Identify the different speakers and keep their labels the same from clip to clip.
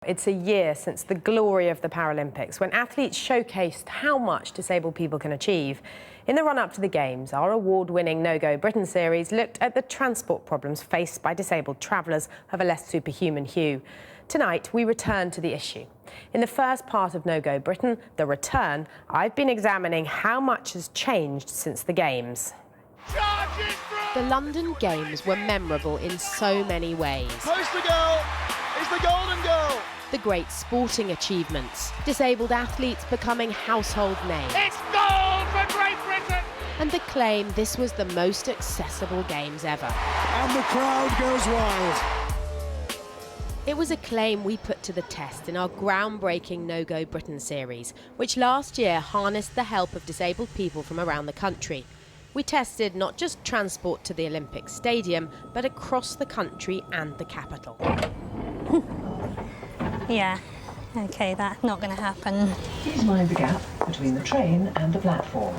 Speaker 1: It's a year since the glory of the Paralympics, when athletes showcased how much disabled people can achieve. In the run-up to the Games, our award-winning No Go Britain series looked at the transport problems faced by disabled travellers of a less superhuman hue. Tonight, we return to the issue. In the first part of No Go Britain, The Return, I've been examining how much has changed since the Games.
Speaker 2: The London Games were memorable in so many ways.
Speaker 3: Poster goal is the golden goal.
Speaker 2: The great sporting achievements, disabled athletes becoming household names.
Speaker 3: It's goal for Great Britain!
Speaker 2: And the claim this was the most accessible Games ever.
Speaker 4: And the crowd goes wild.
Speaker 2: It was a claim we put to the test in our groundbreaking No Go Britain series, which last year harnessed the help of disabled people from around the country. We tested not just transport to the Olympic Stadium, but across the country and the capital.
Speaker 5: Yeah, OK, that's not going to happen.
Speaker 6: Please mind the gap between the train and the platform.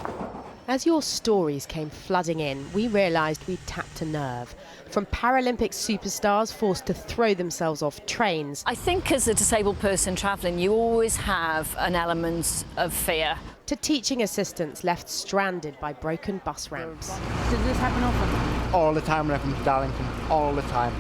Speaker 2: As your stories came flooding in, we realised we'd tapped a nerve. From Paralympic superstars forced to throw themselves off trains.
Speaker 7: I think as a disabled person travelling, you always have an element of fear.
Speaker 2: To teaching assistants left stranded by broken bus ramps.
Speaker 8: Does this happen often?
Speaker 9: All the time when I come to Darlington, all the time.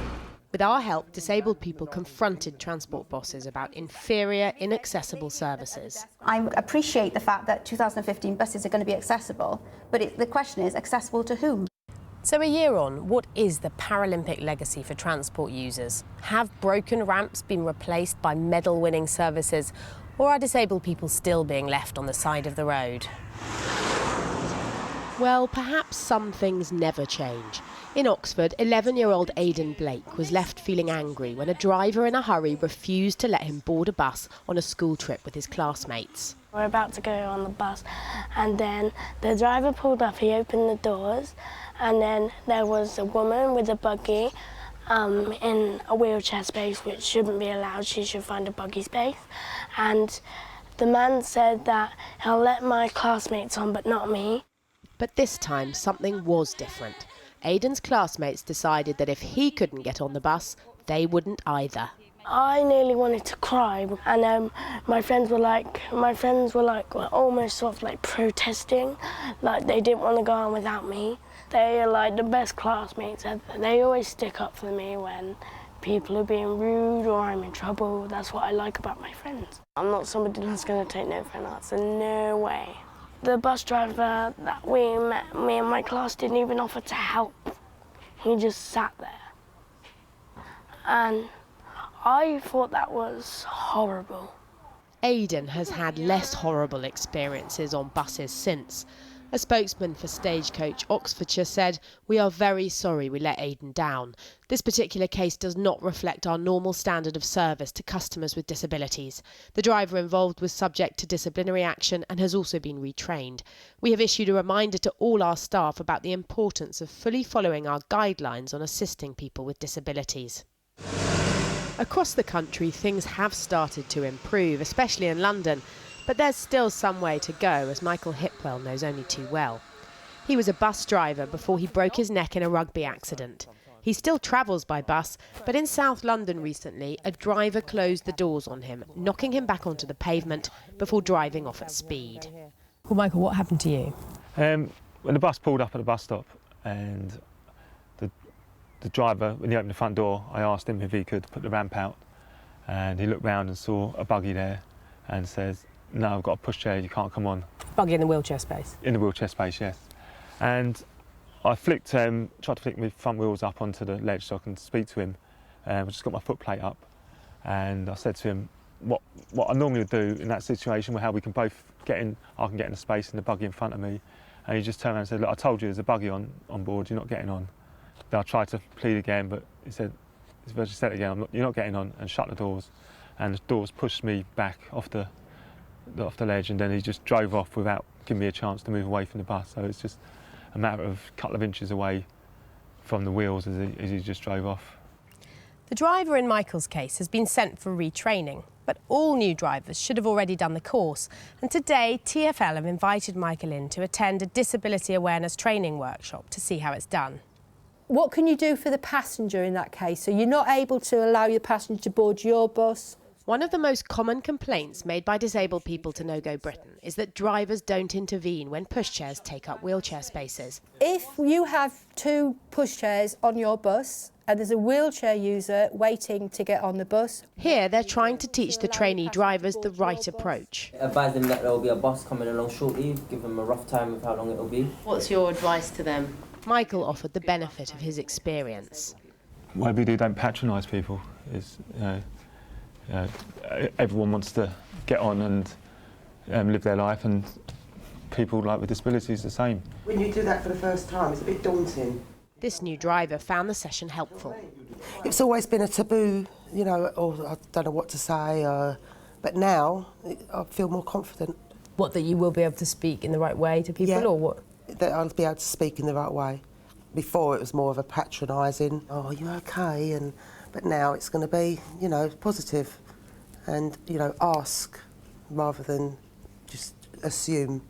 Speaker 2: With our help, disabled people confronted transport bosses about inferior, inaccessible services.
Speaker 10: I appreciate the fact that 2015 buses are going to be accessible, but the question is, accessible to whom?
Speaker 1: So a year on, what is the Paralympic legacy for transport users? Have broken ramps been replaced by medal-winning services, or are disabled people still being left on the side of the road?
Speaker 2: Well, perhaps some things never change. In Oxford, 11-year-old Aidan Blake was left feeling angry when a driver in a hurry refused to let him board a bus on a school trip with his classmates.
Speaker 11: We're about to go on the bus, and then the driver pulled up, he opened the doors, and then there was a woman with a buggy in a wheelchair space, which shouldn't be allowed. She should find a buggy space. And the man said that he'll let my classmates on, but not me.
Speaker 2: But this time, something was different. Aidan's classmates decided that if he couldn't get on the bus, they wouldn't either.
Speaker 11: I nearly wanted to cry, and my friends were almost sort of like protesting, like they didn't want to go on without me. They are like the best classmates ever. They always stick up for me when people are being rude or I'm in trouble. That's what I like about my friends. I'm not somebody that's going to take no for an answer, no way. The bus driver that we met, me and my class, didn't even offer to help. He just sat there. And I thought that was horrible.
Speaker 2: Aidan has had less horrible experiences on buses since. A spokesman for Stagecoach Oxfordshire said, "We are very sorry we let Aidan down. This particular case does not reflect our normal standard of service to customers with disabilities. The driver involved was subject to disciplinary action and has also been retrained. We have issued a reminder to all our staff about the importance of fully following our guidelines on assisting people with disabilities." Across the country, things have started to improve, especially in London. But there's still some way to go, as Michael Hipwell knows only too well. He was a bus driver before he broke his neck in a rugby accident. He still travels by bus, but in South London recently, a driver closed the doors on him, knocking him back onto the pavement before driving off at speed.
Speaker 1: Well, Michael, what happened to you?
Speaker 12: When the bus pulled up at the bus stop and the driver, when he opened the front door, I asked him if he could put the ramp out, and he looked round and saw a buggy there and says, "No, I've got a pushchair, you can't come on."
Speaker 1: Buggy in the wheelchair space?
Speaker 12: In the wheelchair space, yes. And I tried to flick my front wheels up onto the ledge so I can speak to him. I just got my foot plate up, and I said to him what I normally would do in that situation, where how we can both get in, I can get in the space in the buggy in front of me. And he just turned around and said, "Look, I told you there's a buggy on board, you're not getting on." Then I tried to plead again, but he said it again, "You're not getting on," and shut the doors. And the doors pushed me back off the ledge, and then he just drove off without giving me a chance to move away from the bus. So it's just a matter of a couple of inches away from the wheels as he just drove off.
Speaker 1: The driver in Michael's case has been sent for retraining, but all new drivers should have already done the course. And today, TfL have invited Michael in to attend a disability awareness training workshop to see how it's done.
Speaker 13: What can you do for the passenger in that case? So you're not able to allow your passenger to board your bus?
Speaker 2: One of the most common complaints made by disabled people to No Go Britain is that drivers don't intervene when pushchairs take up wheelchair spaces.
Speaker 13: If you have 2 pushchairs on your bus and there's a wheelchair user waiting to get on the bus.
Speaker 2: Here they're trying to teach the trainee drivers the right approach.
Speaker 14: Advise them that there will be a bus coming along shortly, give them a rough time of how long it will be.
Speaker 2: What's your advice to them? Michael offered the benefit of his experience.
Speaker 12: Whatever you do, don't patronise people. Everyone wants to get on and live their life, and people with disabilities the same.
Speaker 15: When you do that for the first time, it's a bit daunting.
Speaker 2: This new driver found the session helpful.
Speaker 15: It's always been a taboo, you know, or I don't know what to say, but now I feel more confident.
Speaker 1: What, that you will be able to speak in the right way to people, or what?
Speaker 15: That I'll be able to speak in the right way. Before it was more of a patronising, oh, are you okay? But now it's going to be, you know, positive and, you know, ask rather than just assume.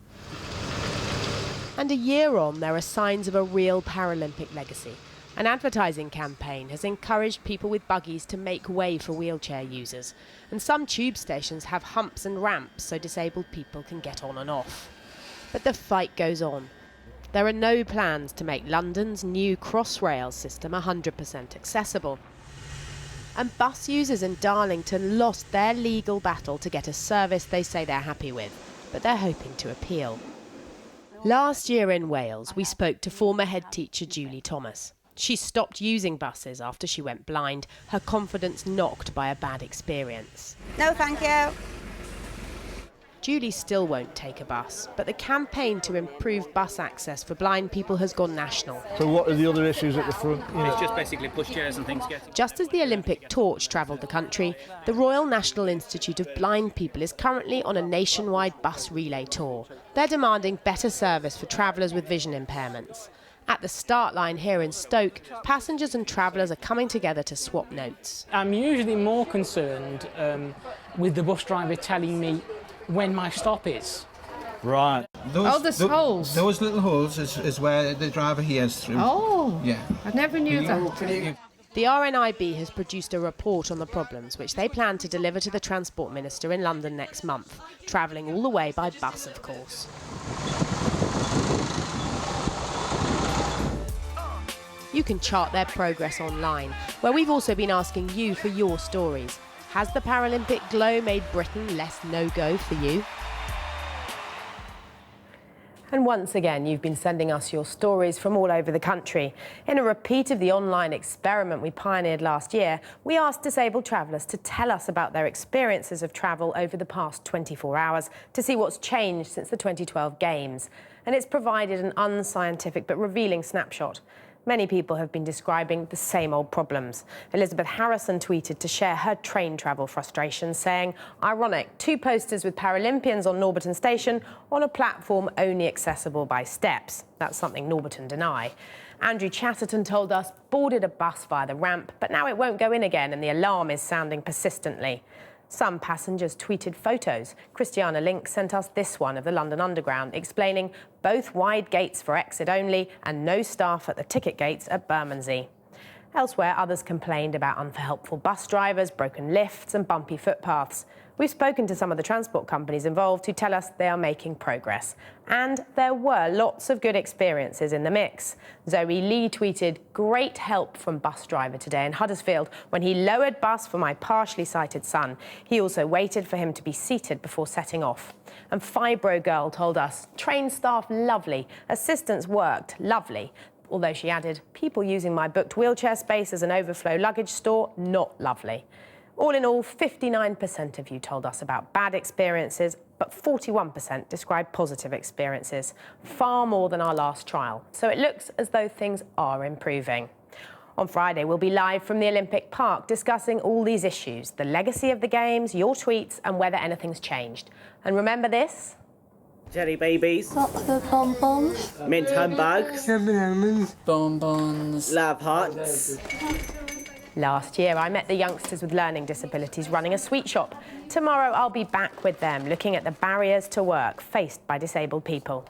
Speaker 2: And a year on, there are signs of a real Paralympic legacy. An advertising campaign has encouraged people with buggies to make way for wheelchair users. And some tube stations have humps and ramps so disabled people can get on and off. But the fight goes on. There are no plans to make London's new Crossrail system 100% accessible. And bus users in Darlington lost their legal battle to get a service they say they're happy with, but they're hoping to appeal. Last year in Wales, we spoke to former head teacher Julie Thomas. She stopped using buses after she went blind, her confidence knocked by a bad experience.
Speaker 10: No, thank you.
Speaker 2: Julie still won't take a bus, but the campaign to improve bus access for blind people has gone national.
Speaker 16: So what are the other issues at the front?
Speaker 17: It's just basically pushchairs and things.
Speaker 2: Just as the Olympic torch travelled the country, the Royal National Institute of Blind People is currently on a nationwide bus relay tour. They're demanding better service for travellers with vision impairments. At the start line here in Stoke, passengers and travellers are coming together to swap notes.
Speaker 8: I'm usually more concerned with the bus driver telling me when my stop is.
Speaker 18: Right.
Speaker 8: There's holes.
Speaker 18: Those little holes is where the driver hears through.
Speaker 8: Oh,
Speaker 18: yeah.
Speaker 8: I never knew that.
Speaker 2: The RNIB has produced a report on the problems, which they plan to deliver to the Transport Minister in London next month, travelling all the way by bus, of course. You can chart their progress online, where we've also been asking you for your stories. Has the Paralympic glow made Britain less no-go for you?
Speaker 1: And once again, you've been sending us your stories from all over the country. In a repeat of the online experiment we pioneered last year, we asked disabled travellers to tell us about their experiences of travel over the past 24 hours to see what's changed since the 2012 Games. And it's provided an unscientific but revealing snapshot. Many people have been describing the same old problems. Elizabeth Harrison tweeted to share her train travel frustrations, saying, ironic, 2 posters with Paralympians on Norbiton Station on a platform only accessible by steps. That's something Norbiton deny. Andrew Chatterton told us, boarded a bus via the ramp, but now it won't go in again and the alarm is sounding persistently. Some passengers tweeted photos. Christiana Link sent us this one of the London Underground, explaining both wide gates for exit only and no staff at the ticket gates at Bermondsey. Elsewhere, others complained about unhelpful bus drivers, broken lifts and bumpy footpaths. We've spoken to some of the transport companies involved who tell us they are making progress. And there were lots of good experiences in the mix. Zoe Lee tweeted, great help from bus driver today in Huddersfield when he lowered bus for my partially sighted son. He also waited for him to be seated before setting off. And Fibro Girl told us, train staff lovely, assistants worked lovely. Although she added, people using my booked wheelchair space as an overflow luggage store, not lovely. All in all, 59% of you told us about bad experiences, but 41% described positive experiences, far more than our last trial. So it looks as though things are improving. On Friday, we'll be live from the Olympic Park discussing all these issues, the legacy of the Games, your tweets, and whether anything's changed. And remember this?
Speaker 19: Jelly babies.
Speaker 5: Chocolate bonbons.
Speaker 19: Mint handbags.
Speaker 8: Bonbons.
Speaker 19: Lab hearts.
Speaker 1: Last year, I met the youngsters with learning disabilities running a sweet shop. Tomorrow, I'll be back with them, looking at the barriers to work faced by disabled people.